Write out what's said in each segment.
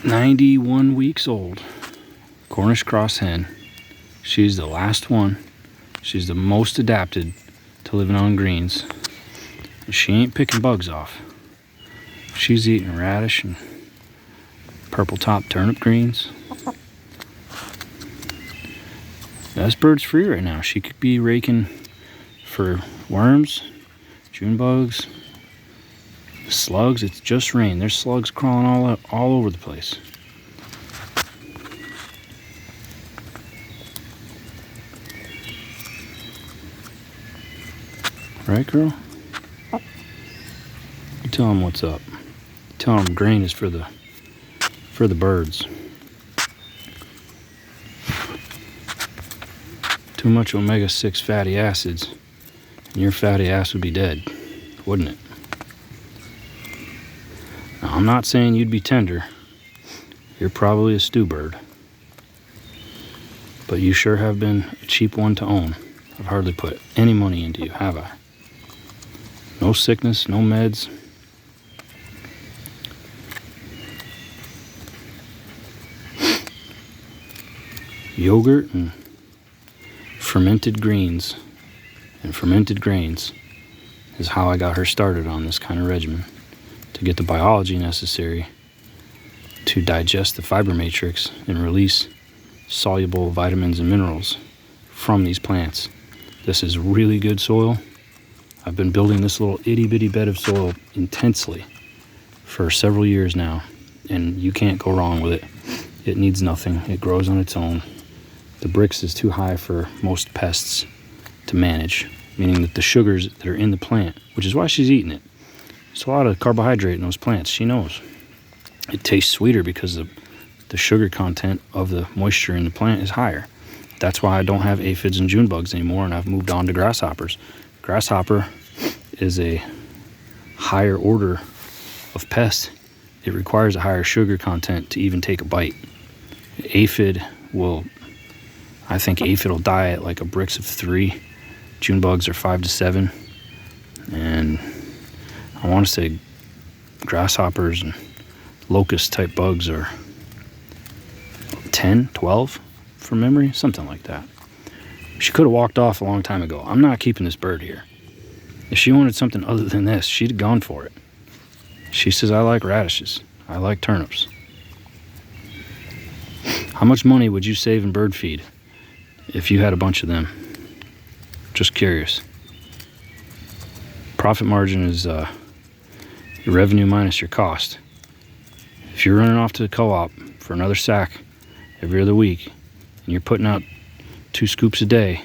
91 weeks old. Cornish cross hen. She's the last one. She's the most adapted to living on greens. She ain't picking bugs off. She's eating radish and purple top turnip greens. This bird's free right now. She could be raking for worms, June bugs, slugs. It's just rain. There's slugs crawling all over the place. Right, girl? You tell them what's up. Tell them grain is for the birds. Too much omega-6 fatty acids, and your fatty ass would be dead, wouldn't it? Now, I'm not saying you'd be tender. You're probably a stew bird. But you sure have been a cheap one to own. I've hardly put any money into you, have I? No sickness, no meds. Yogurt and fermented greens and fermented grains is how I got her started on this kind of regimen, to get the biology necessary to digest the fiber matrix and release soluble vitamins and minerals from these plants. This is really good soil. I've been building this little itty-bitty bed of soil intensely for several years now, and you can't go wrong with it. It needs nothing. It grows on its own. The Brix is too high for most pests to manage, meaning that the sugars that are in the plant, which is why she's eating it. There's a lot of carbohydrate in those plants. She knows. It tastes sweeter because the sugar content of the moisture in the plant is higher. That's why I don't have aphids and June bugs anymore, and I've moved on to grasshoppers. Grasshopper is a higher order of pest. It requires a higher sugar content to even take a bite. I think aphid will die at like a Brix of 3. June bugs are 5 to 7. And I want to say grasshoppers and locust type bugs are 10, 12 from memory, something like that. She could have walked off a long time ago. I'm not keeping this bird here. If she wanted something other than this, she'd have gone for it. She says, I like radishes. I like turnips. How much money would you save in bird feed if you had a bunch of them? Just curious. Profit margin is your revenue minus your cost. If you're running off to the co-op for another sack every other week, and you're putting out 2 scoops a day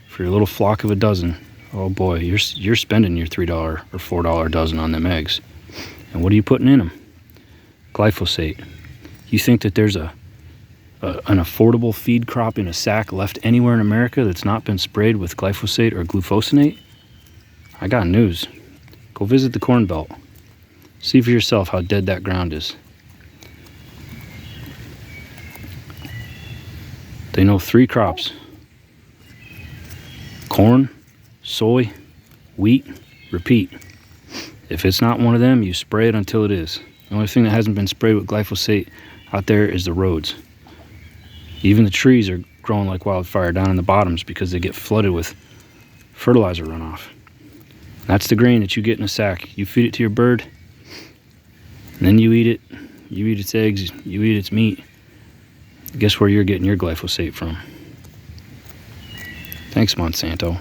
for your little flock of a dozen, oh boy, you're spending your $3 or $4 a dozen on them eggs. And what are you putting in them? Glyphosate. You think that there's an affordable feed crop in a sack left anywhere in America that's not been sprayed with glyphosate or glufosinate? I got news. Go visit the Corn Belt. See for yourself how dead that ground is. They know 3 crops: corn, soy, wheat, repeat. If it's not one of them, you spray it until it is. The only thing that hasn't been sprayed with glyphosate out there is the roads. Even the trees are growing like wildfire down in the bottoms because they get flooded with fertilizer runoff. That's the grain that you get in a sack. You feed it to your bird, and then you eat it. You eat its eggs, you eat its meat. Guess where you're getting your glyphosate from? Thanks, Monsanto.